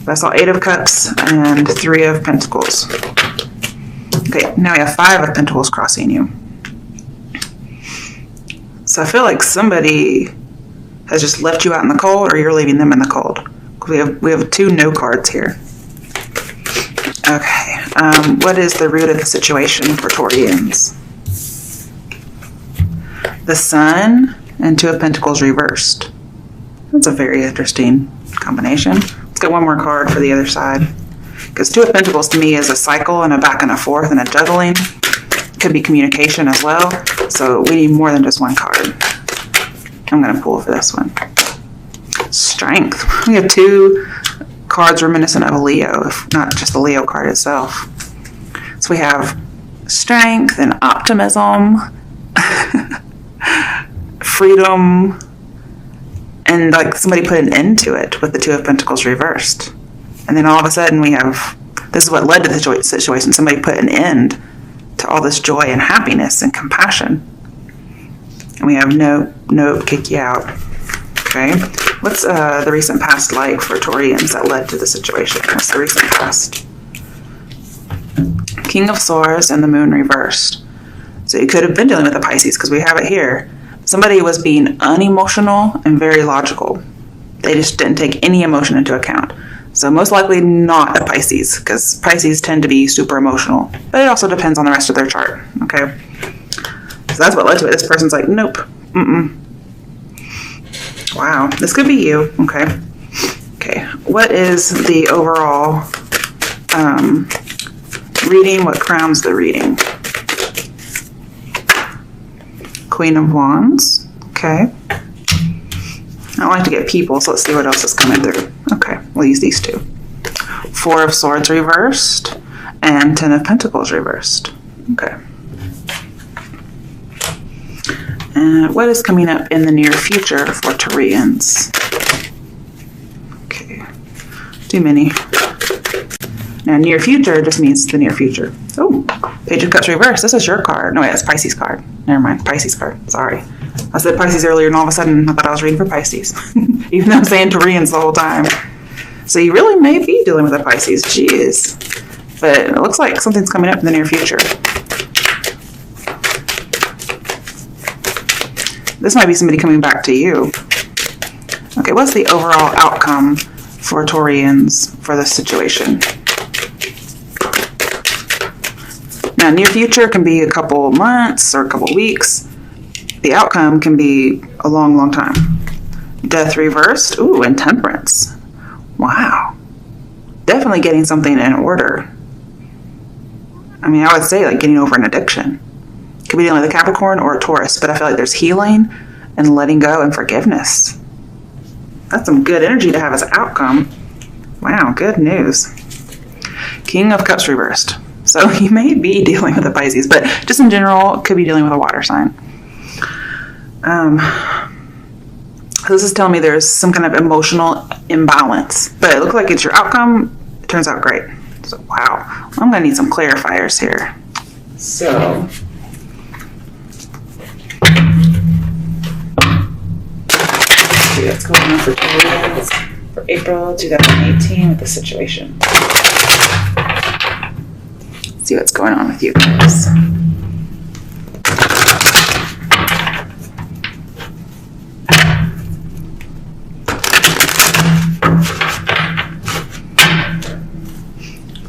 I saw 8 of Cups and 3 of Pentacles. Okay, now we have 5 of Pentacles crossing you. So I feel like somebody has just left you out in the cold, or you're leaving them in the cold. We have 2 no cards here. Okay, what is the root of the situation for Taurians? The Sun and 2 of Pentacles reversed. That's a very interesting combination. Let's get one more card for the other side. Because 2 of Pentacles to me is a cycle and a back and a forth and a juggling. Could be communication as well. So we need more than just one card. I'm going to pull for this one. Strength. We have 2 cards reminiscent of a Leo, if not just the Leo card itself. So we have strength and optimism, freedom, and like somebody put an end to it with the 2 of Pentacles reversed. And then all of a sudden we have, this is what led to the situation, somebody put an end to all this joy and happiness and compassion. And we have no, kick you out. Okay. What's the recent past like for Taurians that led to the situation? What's the recent past? King of Swords and the Moon reversed. So you could have been dealing with a Pisces because we have it here. Somebody was being unemotional and very logical. They just didn't take any emotion into account. So most likely not a Pisces, because Pisces tend to be super emotional. But it also depends on the rest of their chart, okay? So that's what led to it. This person's like, nope, Wow, this could be you, okay? Okay, what is the overall reading? What crowns the reading? Queen of Wands, okay. I don't like to get people, so let's see what else is coming through. Okay, we'll use these 2. 4 of Swords reversed and 10 of Pentacles reversed. Okay. And what is coming up in the near future for Taurians? Okay, too many. Now, near future just means the near future. Oh, Page of Cups reversed. This is your card. No, wait, that's Pisces card. Never mind, Pisces card. Sorry. I said Pisces earlier, and all of a sudden I thought I was reading for Pisces. Even though I'm saying Taurians the whole time. So you really may be dealing with a Pisces. Jeez. But it looks like something's coming up in the near future. This might be somebody coming back to you. Okay, what's the overall outcome for Taurians for this situation? Now, near future can be a couple months or a couple weeks. The outcome can be a long, long time. Death reversed. Ooh, and Temperance. Wow. Definitely getting something in order. I mean, I would say like getting over an addiction. Could be dealing with a Capricorn or a Taurus, but I feel like there's healing and letting go and forgiveness. That's some good energy to have as an outcome. Wow, good news. King of Cups reversed. So you may be dealing with a Pisces, but just in general, could be dealing with a water sign. This is telling me there's some kind of emotional imbalance, but it looks like it's your outcome. It turns out great. So, wow. I'm going to need some clarifiers here. So, let's see what's going on for Taurus for April 2018 with the situation. Let's see what's going on with you guys.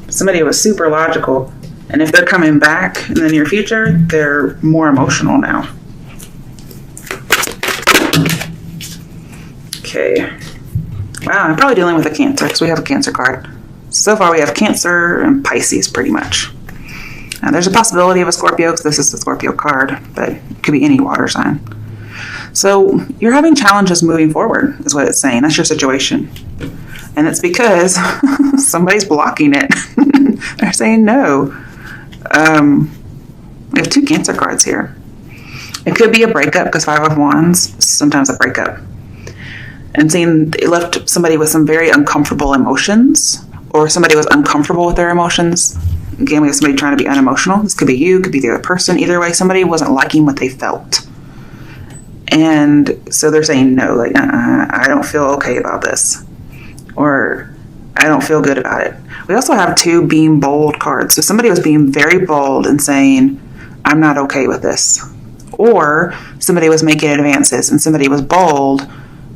Somebody was super logical, and if they're coming back in the near future, they're more emotional now. Okay. Wow, I'm probably dealing with a Cancer because we have a Cancer card. So far we have Cancer and Pisces pretty much. Now there's a possibility of a Scorpio because this is the Scorpio card, but it could be any water sign. So you're having challenges moving forward is what it's saying. That's your situation. And it's because somebody's blocking it. They're saying no. We have 2 Cancer cards here. It could be a breakup because 5 of Wands is sometimes a breakup. And seeing it left somebody with some very uncomfortable emotions, or somebody was uncomfortable with their emotions. Again, we have somebody trying to be unemotional. This could be you, could be the other person. Either way, somebody wasn't liking what they felt. And so they're saying no, like, I don't feel okay about this. Or I don't feel good about it. We also have 2 being bold cards. So somebody was being very bold and saying, I'm not okay with this. Or somebody was making advances and somebody was bold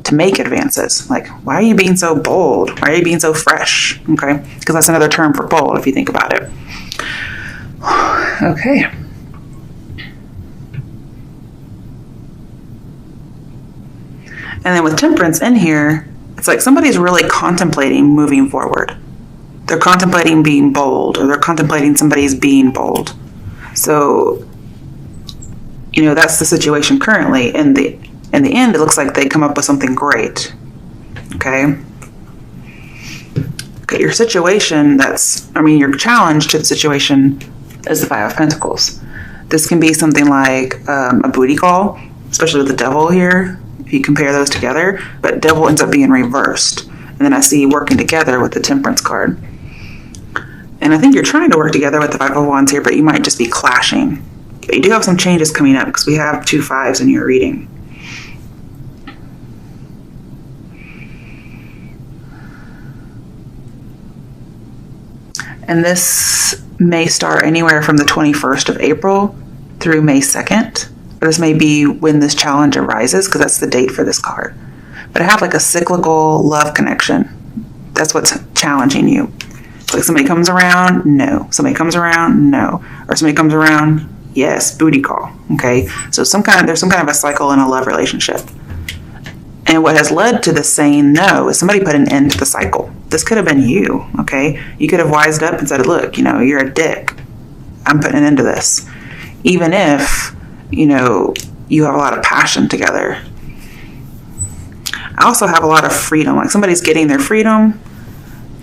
to make advances. Like, why are you being so bold? Why are you being so fresh? Okay, because that's another term for bold if you think about it. Okay. And then with temperance in here, it's like somebody's really contemplating moving forward. They're contemplating being bold, or they're contemplating somebody's being bold. So, that's the situation currently. In the end, it looks like they come up with something great. Okay, your situation, your challenge to the situation is the 5 of Pentacles. This can be something like a booty call, especially with the devil here, if you compare those together, but devil ends up being reversed. And then I see working together with the Temperance card. And I think you're trying to work together with the 5 of Wands here, but you might just be clashing. But you do have some changes coming up because we have 2 5s in your reading. And this may start anywhere from the 21st of April through May 2nd. Or this may be when this challenge arises, because that's the date for this card. But I have like a cyclical love connection. That's what's challenging you. Like somebody comes around, no. Somebody comes around, no. Or somebody comes around, yes, booty call. Okay, so there's some kind of a cycle in a love relationship. And what has led to this saying no is somebody put an end to the cycle. This could have been you, okay? You could have wised up and said, look, you're a dick. I'm putting an end to this. Even if, you have a lot of passion together. I also have a lot of freedom. Like somebody's getting their freedom.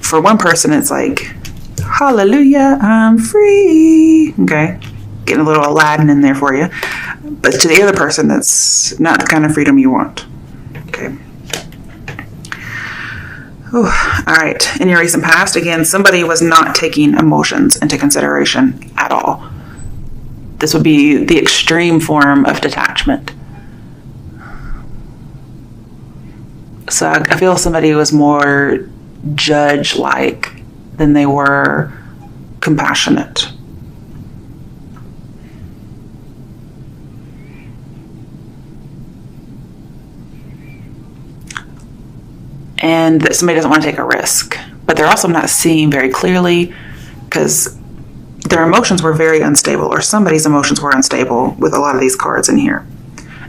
For one person, it's like, hallelujah, I'm free. Okay? Getting a little Aladdin in there for you. But to the other person, that's not the kind of freedom you want. Okay. Ooh, all right. In your recent past, again, somebody was not taking emotions into consideration at all. This would be the extreme form of detachment. So I feel somebody was more judge-like than they were compassionate. And that somebody doesn't want to take a risk. But they're also not seeing very clearly because their emotions were very unstable, or somebody's emotions were unstable with a lot of these cards in here.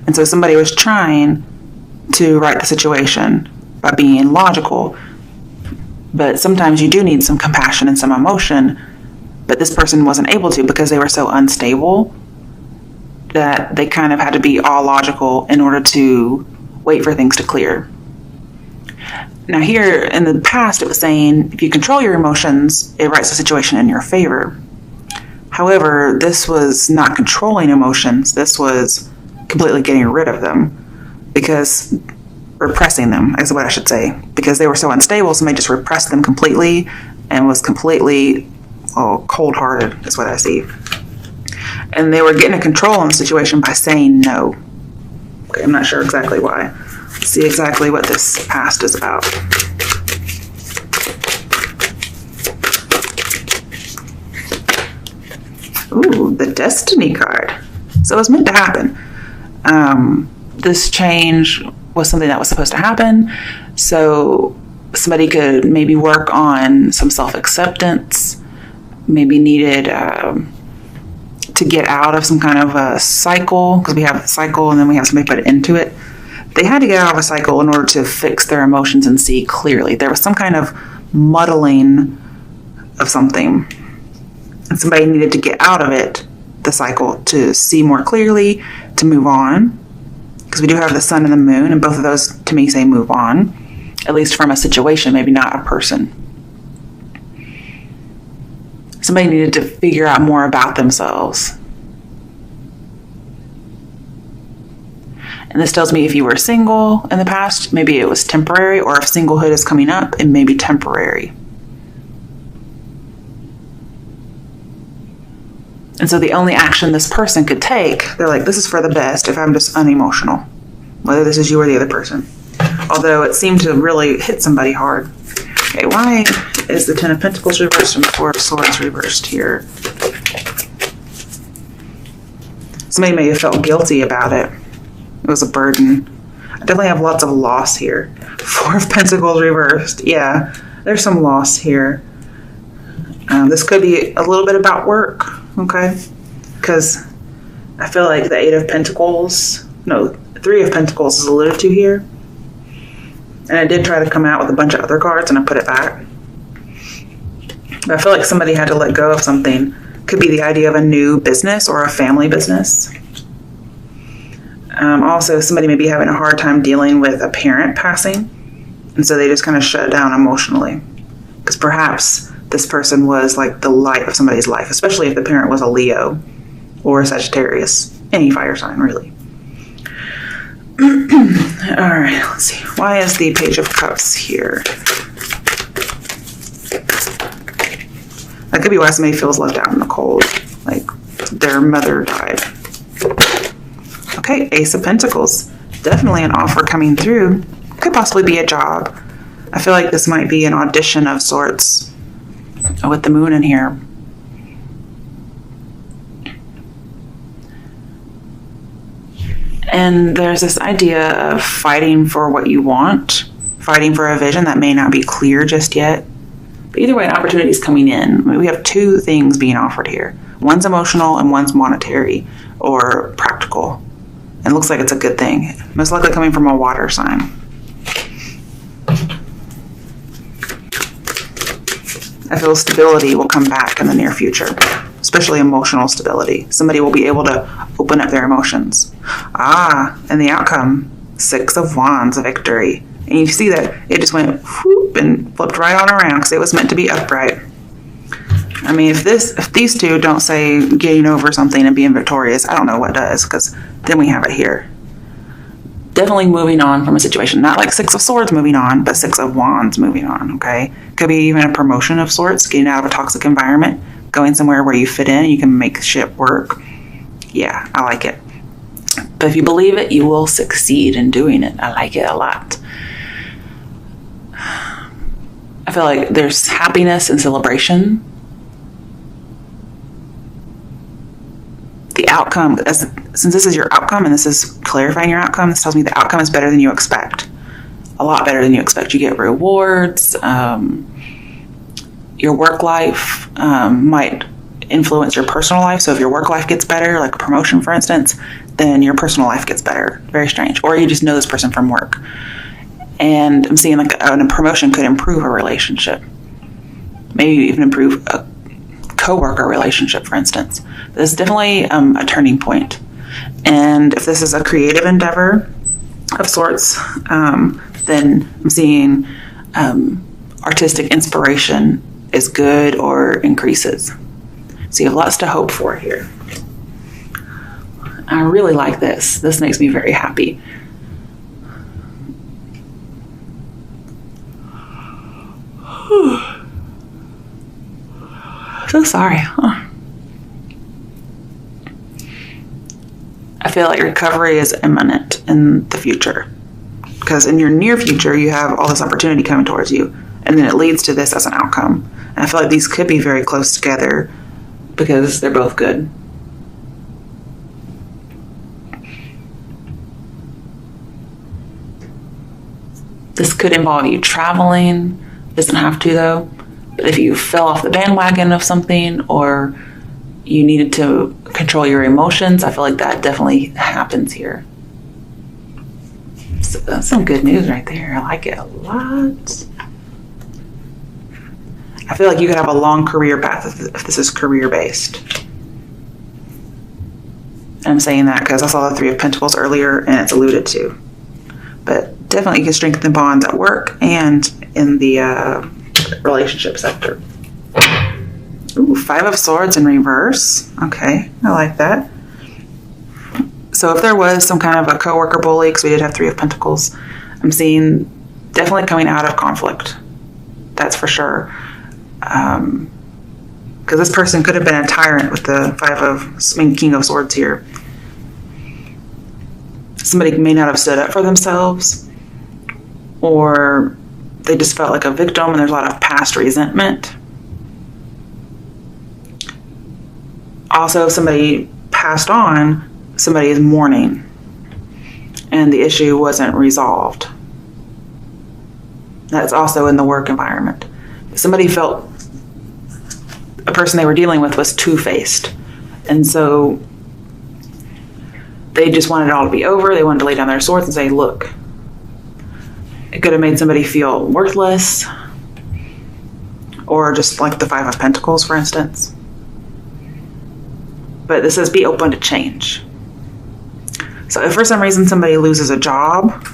And so somebody was trying to right the situation by being logical. But sometimes you do need some compassion and some emotion. But this person wasn't able to because they were so unstable that they kind of had to be all logical in order to wait for things to clear. Now here in the past, it was saying if you control your emotions, it rights the situation in your favor. However, this was not controlling emotions. This was completely getting rid of them because repressing them is what I should say. Because they were so unstable, somebody just repressed them completely and was completely cold-hearted is what I see. And they were getting a control on the situation by saying no. Okay, I'm not sure exactly why. Let's see exactly what this past is about. Ooh, the Destiny card. So it was meant to happen. This change was something that was supposed to happen. So somebody could maybe work on some self-acceptance, maybe needed to get out of some kind of a cycle, because we have a cycle and then we have somebody put it into it. They had to get out of a cycle in order to fix their emotions and see clearly. There was some kind of muddling of something. And somebody needed to get out of it, the cycle, to see more clearly, to move on. Because we do have the sun and the moon, and both of those, to me, say move on. At least from a situation, maybe not a person. Somebody needed to figure out more about themselves. And this tells me if you were single in the past, maybe it was temporary, or if singlehood is coming up, it may be temporary. And so the only action this person could take, they're like, this is for the best if I'm just unemotional, whether this is you or the other person. Although it seemed to really hit somebody hard. Okay, why is the Ten of Pentacles reversed and the Four of Swords reversed here? Somebody may have felt guilty about it. It was a burden. I definitely have lots of loss here. Four of Pentacles reversed. Yeah, there's some loss here. This could be a little bit about work, okay? Because I feel like the Three of Pentacles is alluded to here. And I did try to come out with a bunch of other cards and I put it back. But I feel like somebody had to let go of something. Could be the idea of a new business or a family business. Also, somebody may be having a hard time dealing with a parent passing. And so they just kind of shut down emotionally. Because perhaps this person was like the light of somebody's life, especially if the parent was a Leo or a Sagittarius. Any fire sign, really. All right, let's see. Why is the Page of Cups here? That could be why somebody feels left out in the cold, like their mother died. Okay, Ace of Pentacles. Definitely an offer coming through. Could possibly be a job. I feel like this might be an audition of sorts with the moon in here. And there's this idea of fighting for what you want, fighting for a vision that may not be clear just yet. But either way, an opportunity is coming in. I mean, we have two things being offered here. One's emotional and one's monetary or practical. And it looks like it's a good thing. Most likely coming from a water sign. I feel stability will come back in the near future, especially emotional stability. Somebody will be able to open up their emotions. And the outcome, Six of Wands, a victory. And you see that it just went whoop and flipped right on around because it was meant to be upright. I mean, if these two don't say getting over something and being victorious, I don't know what does, because then we have it here. Definitely moving on from a situation. Not like Six of Swords moving on, but Six of Wands moving on, okay? Could be even a promotion of sorts, getting out of a toxic environment, going somewhere where you fit in and you can make shit work. Yeah, I like it. But if you believe it, you will succeed in doing it. I like it a lot. I feel like there's happiness and celebration. The outcome, since this is your outcome and this is clarifying your outcome, this tells me the outcome is better than you expect. A lot better than you expect. You get rewards. Your work life might influence your personal life. So if your work life gets better, like a promotion, for instance, then your personal life gets better. Very strange. Or you just know this person from work. And I'm seeing like a promotion could improve a relationship. Maybe even improve a co-worker relationship, for instance. This is definitely a turning point. And if this is a creative endeavor of sorts, then I'm seeing artistic inspiration is good or increases. So you have lots to hope for here. I really like this. This makes me very happy. So sorry. I feel like recovery is imminent in the future. Because in your near future, you have all this opportunity coming towards you. And then it leads to this as an outcome. And I feel like these could be very close together because they're both good. This could involve you traveling. Doesn't have to, though. But if you fell off the bandwagon of something or you needed to control your emotions, I feel like that definitely happens here. So that's some good news right there. I like it a lot. I feel like you could have a long career path if this is career-based. And I'm saying that because I saw the Three of Pentacles earlier and it's alluded to. But definitely you can strengthen bonds at work and in the relationship sector. Ooh, Five of Swords in reverse. Okay, I like that. So if there was some kind of a coworker bully, because we did have Three of Pentacles, I'm seeing definitely coming out of conflict. That's for sure. Because this person could have been a tyrant with the King of Swords here. Somebody may not have stood up for themselves, or they just felt like a victim, and there's a lot of past resentment. Also, if somebody passed on, somebody is mourning, and the issue wasn't resolved. That's also in the work environment. Somebody felt a person they were dealing with was two-faced, and so they just wanted it all to be over. They wanted to lay down their swords and say, look, it could have made somebody feel worthless, or just like the Five of Pentacles, for instance. But this says be open to change. So if for some reason somebody loses a job,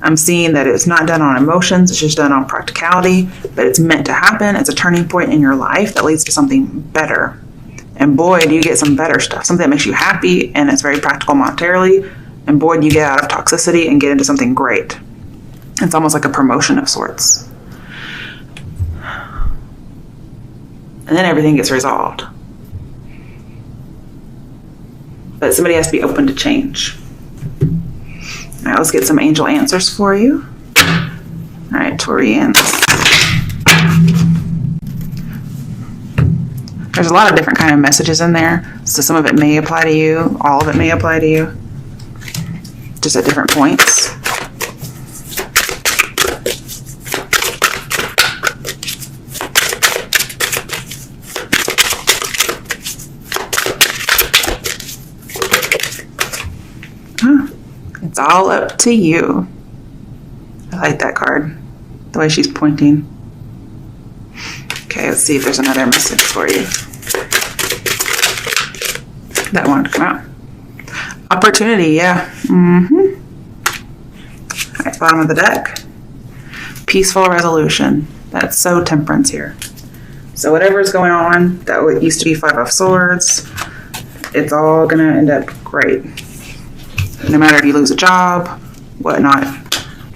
I'm seeing that it's not done on emotions, it's just done on practicality, but it's meant to happen. It's a turning point in your life that leads to something better. And boy, do you get some better stuff, something that makes you happy, and it's very practical monetarily. And boy, do you get out of toxicity and get into something great. It's almost like a promotion of sorts. And then everything gets resolved. But somebody has to be open to change. All right, let's get some angel answers for you. All right, Taurians. There's a lot of different kind of messages in there. So some of it may apply to you. All of it may apply to you. Just at different points. It's all up to you. I like that card. The way she's pointing. Okay, let's see if there's another message for you. That wanted to come out. Opportunity, yeah. Mm-hmm. All right, bottom of the deck. Peaceful resolution. That's so Temperance here. So whatever's going on, that used to be Five of Swords, it's all going to end up great. No matter if you lose a job, whatnot,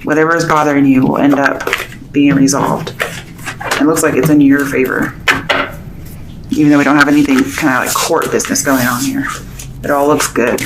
whatever is bothering you will end up being resolved. It looks like it's in your favor. Even though we don't have anything kind of like court business going on here. It all looks good.